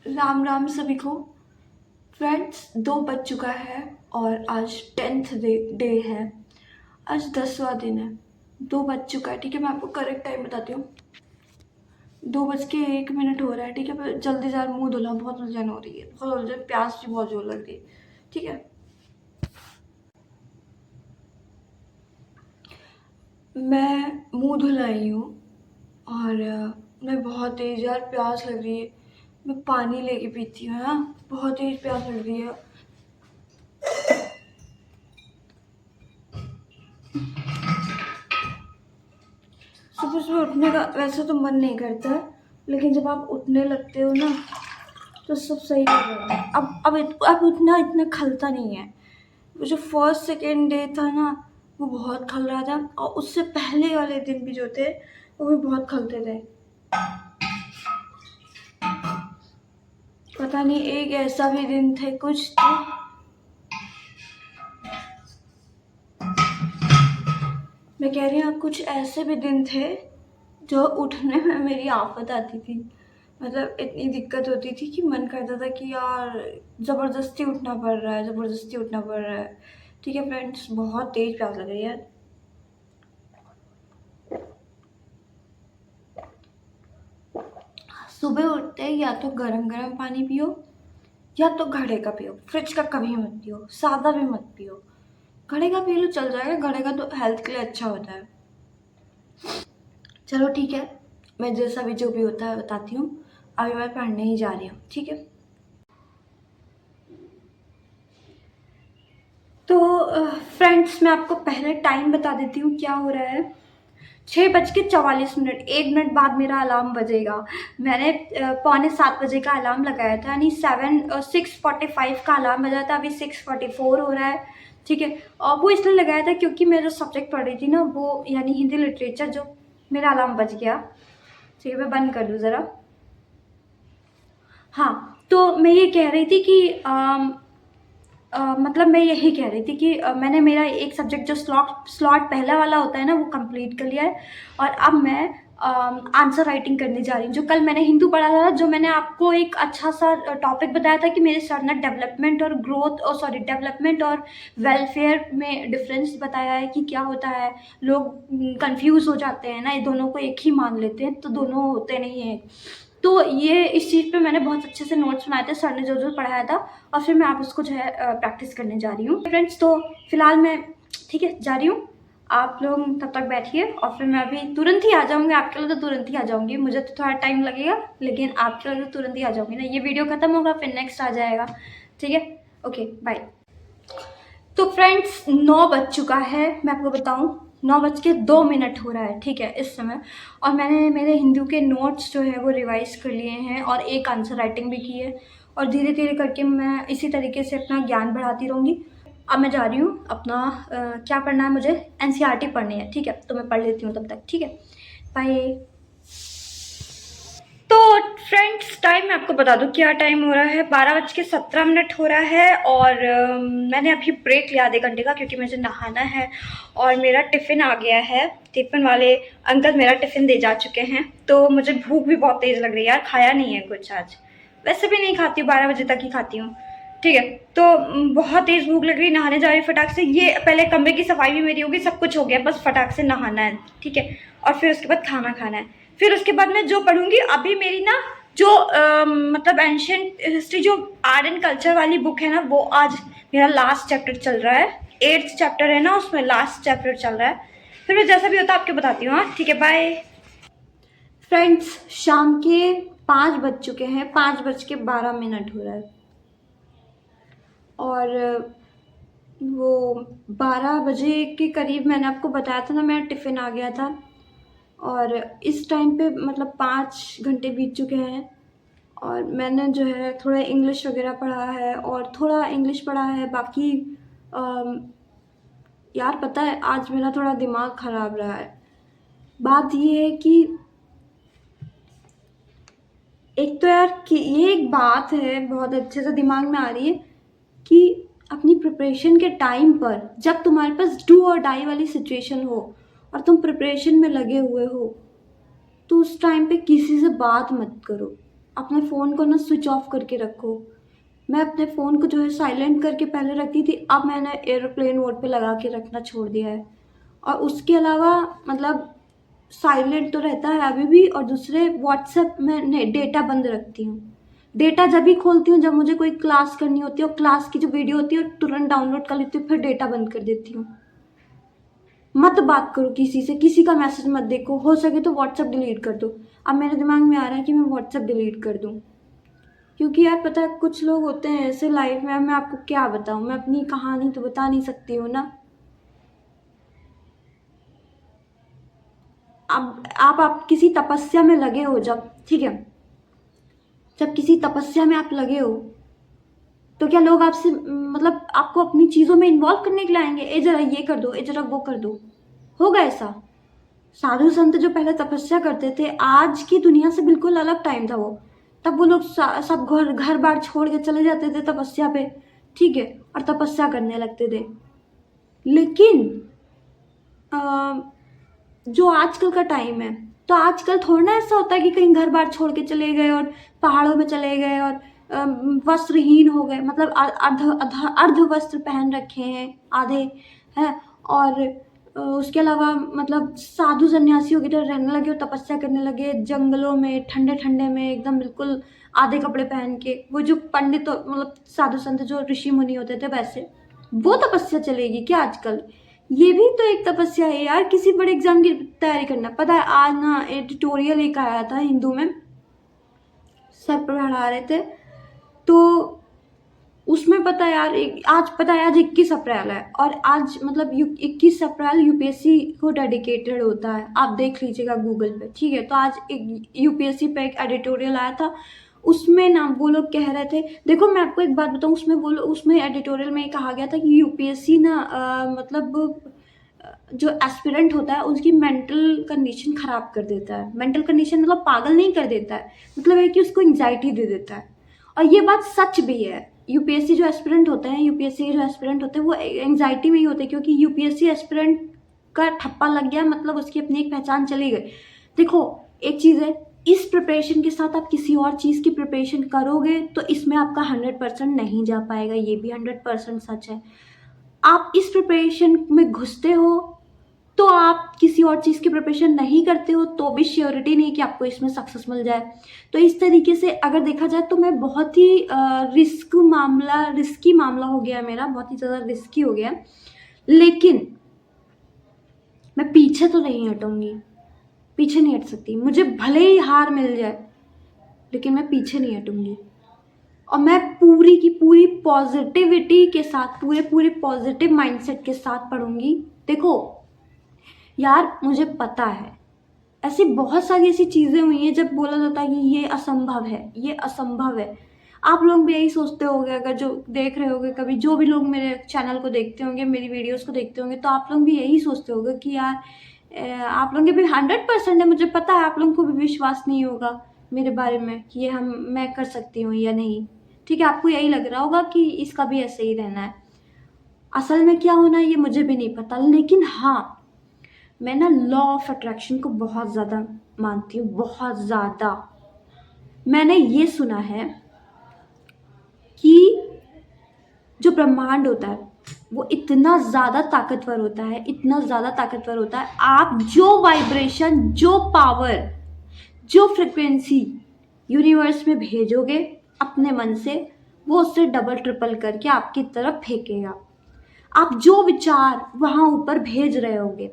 राम राम सभी को। फ्रेंड्स, 2 बज चुका है और आज 10th डे है। आज 10वां दिन है। 2 बज चुका है, ठीक है। मैं आपको करेक्ट टाइम बताती हूँ। 2:01 हो रहा है, ठीक है। पर जल्दी से मुंह धुला, बहुत उलझन हो रही है, बहुत उलझन, प्यास भी बहुत जोर लग रही है, ठीक है। मैं मुंह धुलाई हूँ और मैं बहुत तेज़, यार प्यास लग रही है। मैं पानी लेके पीती हूँ, हाँ, बहुत तेज़ प्यास लग रही है। सुबह सुबह उठने का वैसे तो मन नहीं करता, लेकिन जब आप उठने लगते हो ना तो सब सही हो जाता है। अब उठना इतना खलता नहीं है। वो जो फर्स्ट सेकेंड डे था ना, वो बहुत खल रहा था, और उससे पहले वाले दिन भी जो थे वो भी बहुत खलते थे। पता नहीं, एक ऐसा भी दिन थे कुछ तो मैं कह रही हूँ, कुछ ऐसे भी दिन थे जो उठने में मेरी आफत आती थी। मतलब इतनी दिक्कत होती थी कि मन करता था कि यार ज़बरदस्ती उठना पड़ रहा है, ज़बरदस्ती उठना पड़ रहा है, ठीक है। फ्रेंड्स, बहुत तेज़ प्यास लग रही है यार। सुबह उठते ही या तो गरम गरम पानी पियो, या तो घड़े का पियो। फ्रिज का कभी मत पियो, सादा भी मत पियो। घड़े का पी लो चल जाएगा, घड़े का तो हेल्थ के लिए अच्छा होता है। चलो ठीक है, मैं जैसा भी जो भी होता है बताती हूँ। अभी मैं पढ़ने ही जा रही हूँ, ठीक है। तो फ्रेंड्स, मैं आपको पहले टाइम बता देती हूँ क्या हो रहा है। 6:44, 1 मिनट बाद मेरा अलार्म बजेगा। मैंने 6:45 का अलार्म लगाया था, यानी 6:45 का अलार्म बजा था। अभी 6:44 हो रहा है, ठीक है। और वो इसलिए लगाया था क्योंकि मैं जो सब्जेक्ट पढ़ रही थी ना, वो यानी हिंदी लिटरेचर, जो मेरा अलार्म बज गया, ठीक है। मैं बंद कर दूँ ज़रा। हाँ, तो मैं ये कह रही थी कि मतलब मैं यही कह रही थी कि मैंने मेरा एक सब्जेक्ट जो स्लॉट पहला वाला होता है ना, वो कंप्लीट कर लिया है। और अब मैं आंसर राइटिंग करने जा रही हूँ। जो कल मैंने हिंदू पढ़ा था, जो मैंने आपको एक अच्छा सा टॉपिक बताया था कि मेरे सर ने डेवलपमेंट और ग्रोथ, और सॉरी, डेवलपमेंट और वेलफेयर में डिफरेंस बताया है कि क्या होता है। लोग कंफ्यूज हो जाते हैं ना, ये दोनों को एक ही मान लेते हैं, तो दोनों होते नहीं हैं। तो ये इस चीज़ पे मैंने बहुत अच्छे से नोट्स बनाए थे, सर ने जो जो पढ़ाया था, और फिर मैं आप उसको जो है प्रैक्टिस करने जा रही हूँ फ्रेंड्स। तो फिलहाल मैं, ठीक है, जा रही हूँ। आप लोग तब तक बैठिए, और फिर मैं अभी तुरंत ही आ जाऊँगी। आपके लिए तो तुरंत ही आ जाऊँगी, मुझे तो थोड़ा टाइम लगेगा, लेकिन आपके लिए तो तुरंत ही आ जाऊँगी ना। ये वीडियो खत्म होगा, फिर नेक्स्ट आ जाएगा, ठीक है। Okay, bye. तो फ्रेंड्स, 9 बज चुका है, मैं आपको बताऊं, 9:02 हो रहा है, ठीक है, इस समय। और मैंने मेरे हिंदू के नोट्स जो है वो रिवाइज कर लिए हैं, और एक आंसर राइटिंग भी की है। और धीरे धीरे करके मैं इसी तरीके से अपना ज्ञान बढ़ाती रहूँगी। अब मैं जा रही हूँ अपना क्या पढ़ना है, मुझे एनसीईआरटी पढ़नी है, ठीक है। तो मैं पढ़ लेती हूँ तब तक, ठीक है। बाय। तो फ्रेंड्स, टाइम मैं आपको बता दूं क्या टाइम हो रहा है। 12:17 हो रहा है, और मैंने अभी ब्रेक लिया आधे घंटे का, क्योंकि मुझे नहाना है। और मेरा टिफ़िन आ गया है, टिफ़िन वाले अंकल मेरा टिफ़िन दे जा चुके हैं। तो मुझे भूख भी बहुत तेज़ लग रही है यार, खाया नहीं है कुछ आज। वैसे भी नहीं खाती हूँ, 12 बजे तक ही खाती हूँ, ठीक है। तो बहुत तेज़ भूख लग रही है, नहाने जा रही हूँ फटाक से। ये पहले कमरे की सफाई भी मेरी होगी, सब कुछ हो गया, बस फटाक से नहाना है, ठीक है। और फिर उसके बाद खाना खाना है। फिर उसके बाद मैं जो पढ़ूंगी, अभी मेरी ना जो मतलब एंशियंट हिस्ट्री, जो आर्ट एंड कल्चर वाली बुक है ना, वो आज मेरा लास्ट चैप्टर चल रहा है। 8th चैप्टर है ना, उसमें लास्ट चैप्टर चल रहा है। फिर मैं जैसा भी होता है आपको बताती हूँ, हाँ, ठीक है, बाय। फ्रेंड्स, शाम के 5 बज चुके हैं, 5:12 हो रहा है। और वो 12 बजे के करीब मैंने आपको बताया था ना, मेरा टिफ़िन आ गया था। और इस टाइम पे मतलब 5 घंटे बीत चुके हैं, और मैंने जो है थोड़ा इंग्लिश वगैरह पढ़ा है, और थोड़ा इंग्लिश पढ़ा है बाकी। अम, यार पता है, आज मेरा थोड़ा दिमाग ख़राब रहा है। बात ये है कि एक तो यार कि ये एक बात है बहुत अच्छे से दिमाग में आ रही है कि अपनी प्रिपरेशन के टाइम पर, जब तुम्हारे पास डू और डाई वाली सिचुएशन हो और तुम प्रिपरेशन में लगे हुए हो, तो उस टाइम पे किसी से बात मत करो। अपने फ़ोन को ना स्विच ऑफ करके रखो। मैं अपने फ़ोन को जो है साइलेंट करके पहले रखती थी, अब मैंने एयरप्लेन मोड पे लगा के रखना छोड़ दिया है। और उसके अलावा मतलब साइलेंट तो रहता है अभी भी, और दूसरे व्हाट्सएप में नहीं, डेटा बंद रखती हूँ। डेटा जब भी खोलती हूँ जब मुझे कोई क्लास करनी होती है, और क्लास की जो वीडियो होती है वो तुरंत डाउनलोड कर लेती हूँ, फिर डेटा बंद कर देती हूँ। मत बात करो किसी से, किसी का मैसेज मत देखो, हो सके तो व्हाट्सएप डिलीट कर दो। अब मेरे दिमाग में आ रहा है कि मैं व्हाट्सएप डिलीट कर दूँ, क्योंकि यार पता है कुछ लोग होते हैं ऐसे लाइफ में, मैं आपको क्या बताऊँ, मैं अपनी कहानी तो बता नहीं सकती हूँ ना। अब आप किसी तपस्या में लगे हो जब, ठीक है, जब किसी तपस्या में आप लगे हो तो क्या लोग आपसे मतलब आपको अपनी चीज़ों में इन्वॉल्व करने के लिए आएंगे, ए जरा ये कर दो, ए जरा वो कर दो? होगा ऐसा? साधु संत जो पहले तपस्या करते थे, आज की दुनिया से बिल्कुल अलग टाइम था वो। तब वो लोग सब घर घर बार छोड़ के चले जाते थे तपस्या पे, ठीक है, और तपस्या करने लगते थे। लेकिन अ, जो आजकल का टाइम है, तो आजकल थोड़ा ना ऐसा होता है कि कहीं घर बार छोड़ के चले गए और पहाड़ों में चले गए और वस्त्रहीन हो गए, मतलब अर्ध वस्त्र पहन रखे हैं आधे, हैं, और उसके अलावा मतलब साधु सन्यासियों की तरह रहने लगे और तपस्या करने लगे जंगलों में, ठंडे ठंडे में, एकदम बिल्कुल आधे कपड़े पहन के, वो जो पंडित मतलब साधु संत जो ऋषि मुनि होते थे वैसे। वो तपस्या चलेगी क्या आजकल? ये भी तो एक तपस्या है यार, किसी बड़े एग्जाम की तैयारी करना। पता है आज ना एडिटोरियल एक आया था हिंदू में, सर पढ़ा रहे थे, तो उसमें पता है यार आज पता है आज 21 अप्रैल है, और आज मतलब 21 अप्रैल यूपीएससी को डेडिकेटेड होता है, आप देख लीजिएगा गूगल पे, ठीक है। तो आज एक यूपीएससी पे एक एडिटोरियल आया था, उसमें ना वो लोग कह रहे थे, देखो मैं आपको एक बात बताऊं, उसमें एडिटोरियल में ये कहा गया था कि यूपीएससी ना मतलब जो एस्पिरेंट होता है उसकी मेंटल कंडीशन खराब कर देता है। मेंटल कंडीशन मतलब पागल नहीं कर देता है, मतलब है कि उसको एंग्जाइटी दे देता है। और ये बात सच भी है। यूपीएससी जो एस्पिरेंट होते हैं, यूपीएससी के जो एस्पिरेंट होते हैं वो एंग्जाइटी में ही होते हैं, क्योंकि यूपीएससी एस्पिरेंट का ठप्पा लग गया, मतलब उसकी अपनी एक पहचान चली गई। देखो एक चीज़ है, इस प्रिपरेशन के साथ आप किसी और चीज़ की प्रिपरेशन करोगे तो इसमें आपका 100% नहीं जा पाएगा, ये भी 100% सच है। आप इस प्रिपरेशन में घुसते हो तो आप किसी और चीज़ की प्रिपरेशन नहीं करते हो तो भी श्योरिटी नहीं कि आपको इसमें सक्सेस मिल जाए। तो इस तरीके से अगर देखा जाए तो मैं बहुत ही रिस्की मामला हो गया मेरा, बहुत ही ज़्यादा रिस्की हो गया, लेकिन मैं पीछे तो नहीं हटूंगी, पीछे नहीं हट सकती। मुझे भले ही हार मिल जाए लेकिन मैं पीछे नहीं हटूंगी, और मैं पूरी की पूरी पॉजिटिविटी के साथ, पूरे पॉजिटिव माइंडसेट के साथ पढ़ूंगी। देखो यार मुझे पता है ऐसी बहुत सारी ऐसी चीज़ें हुई हैं जब बोला जाता है कि ये असंभव है, ये असंभव है। आप लोग भी यही सोचते होंगे, अगर जो देख रहे होंगे कभी, जो भी लोग मेरे चैनल को देखते होंगे, मेरी वीडियोस को देखते होंगे, तो आप लोग भी यही सोचते होंगे कि यार आप लोगों के भी 100% है, मुझे पता है आप लोगों को भी विश्वास नहीं होगा मेरे बारे में कि ये मैं कर सकती हूँ या नहीं, ठीक है। आपको यही लग रहा होगा कि इसका भी ऐसे ही रहना है। असल में क्या होना है ये मुझे भी नहीं पता, लेकिन हाँ मैं ना लॉ ऑफ अट्रैक्शन को बहुत ज़्यादा मानती हूँ, बहुत ज़्यादा। मैंने ये सुना है कि जो ब्रह्मांड होता है वो इतना ज़्यादा ताकतवर होता है, इतना ज़्यादा ताकतवर होता है, आप जो वाइब्रेशन, जो पावर, जो फ्रिक्वेंसी यूनिवर्स में भेजोगे अपने मन से, वो उससे डबल ट्रिपल करके आपकी तरफ फेंकेगा। आप जो विचार वहाँ ऊपर भेज रहे होगे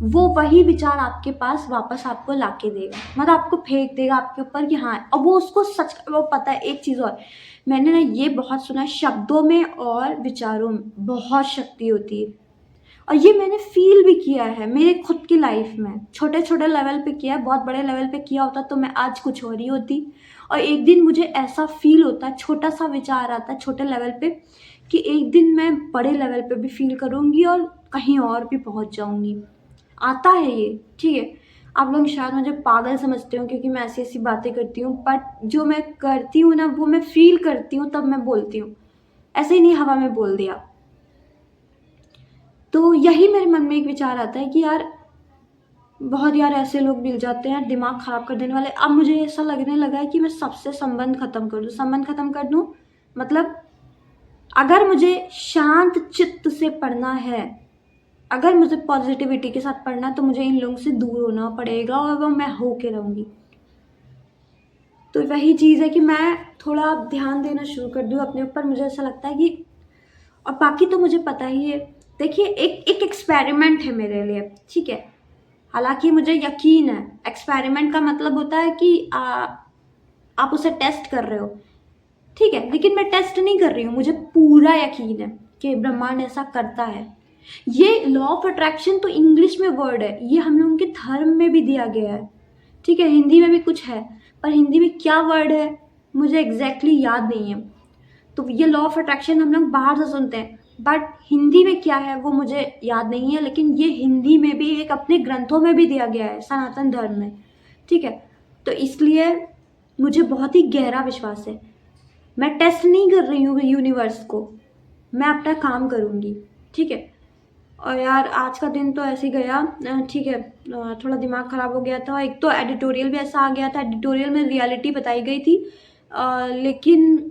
वो वही विचार आपके पास वापस आपको लाके देगा, मतलब आपको फेंक देगा आपके ऊपर कि हाँ, और वो उसको सच, वो पता है। एक चीज़ और मैंने ना ये बहुत सुना है, शब्दों में और विचारों में बहुत शक्ति होती है, और ये मैंने फील भी किया है मेरे खुद की लाइफ में, छोटे छोटे लेवल पे किया है, बहुत बड़े लेवल पे किया होता तो मैं आज कुछ और ही होती। और एक दिन मुझे ऐसा फील होता है, छोटा सा विचार आता है छोटे लेवल पे, कि एक दिन मैं बड़े लेवल पे भी फील करूँगी और कहीं और भी पहुँच जाऊँगी। आता है ये, ठीक है। आप लोग शायद मुझे पागल समझते हो क्योंकि मैं ऐसी ऐसी बातें करती हूँ, बट जो मैं करती हूँ ना वो मैं फील करती हूँ तब मैं बोलती हूँ, ऐसे ही नहीं हवा में बोल दिया। तो यही मेरे मन में एक विचार आता है कि यार बहुत यार ऐसे लोग मिल जाते हैं दिमाग ख़राब कर देने वाले। अब मुझे ऐसा लगने लगा है कि मैं सबसे संबंध ख़त्म कर दूँ। संबंध ख़त्म कर दूँ मतलब अगर मुझे शांत चित्त से पढ़ना है, अगर मुझे पॉजिटिविटी के साथ पढ़ना है, तो मुझे इन लोगों से दूर होना पड़ेगा और वो मैं होके रहूँगी। तो वही चीज़ है कि मैं थोड़ा ध्यान देना शुरू कर दूँ अपने ऊपर। मुझे ऐसा लगता है कि और बाकी तो मुझे पता ही है। देखिए एक एक्सपेरिमेंट है मेरे लिए, ठीक है। हालांकि मुझे यकीन है, एक्सपेरिमेंट का मतलब होता है कि आप उसे टेस्ट कर रहे हो, ठीक है, लेकिन मैं टेस्ट नहीं कर रही हूँ। मुझे पूरा यकीन है कि ब्रह्मांड ऐसा करता है। ये लॉ ऑफ अट्रैक्शन तो इंग्लिश में वर्ड है, ये हम लोगों के धर्म में भी दिया गया है, ठीक है। हिंदी में भी कुछ है, पर हिंदी में क्या वर्ड है मुझे एग्जैक्टली याद नहीं है। तो ये लॉ ऑफ अट्रैक्शन हम लोग बाहर से सुनते हैं, बट हिंदी में क्या है वो मुझे याद नहीं है। लेकिन ये हिंदी में भी एक अपने ग्रंथों में भी दिया गया है, सनातन धर्म में, ठीक है। तो इसलिए मुझे बहुत ही गहरा विश्वास है। मैं टेस्ट नहीं कर रही हूँ यूनिवर्स को, मैं अपना काम करूँगी, ठीक है। और यार आज का दिन तो ऐसे ही गया, ठीक है। थोड़ा दिमाग ख़राब हो गया था। एक तो एडिटोरियल भी ऐसा आ गया था, एडिटोरियल में रियलिटी बताई गई थी, लेकिन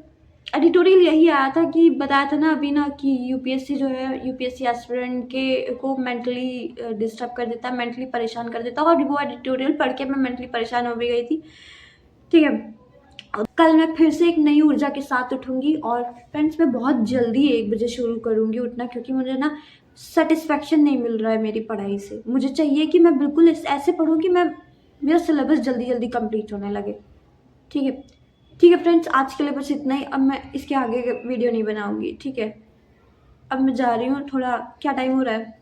एडिटोरियल यही आया था कि बताया था ना अभी ना कि यूपीएससी जो है, यूपीएससी एस्पिरेंट के को मेंटली डिस्टर्ब कर देता है, मेंटली परेशान कर देता है। और वो एडिटोरियल पढ़ के मैं मेंटली परेशान हो भी गई थी, ठीक है। कल मैं फिर से एक नई ऊर्जा के साथ उठूँगी और फ्रेंड्स मैं बहुत जल्दी 1 बजे शुरू करूँगी उठना, क्योंकि मुझे ना सेटिस्फेक्शन नहीं मिल रहा है मेरी पढ़ाई से। मुझे चाहिए कि मैं बिल्कुल ऐसे पढूँ कि मेरा सिलेबस जल्दी-जल्दी कंप्लीट होने लगे, ठीक है। ठीक है फ्रेंड्स, आज के लिए बस इतना ही। अब मैं इसके आगे वीडियो नहीं बनाऊँगी, ठीक है। अब मैं जा रही हूँ, थोड़ा क्या टाइम हो रहा है,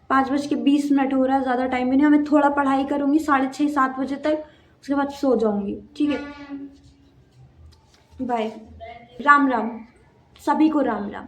5:20 हो रहा है, ज़्यादा टाइम भी नहीं है। मैं थोड़ा पढ़ाई करूँगी 6:30-7 बजे तक, उसके बाद सो जाऊँगी, ठीक है। बाय। राम राम, सभी को राम राम।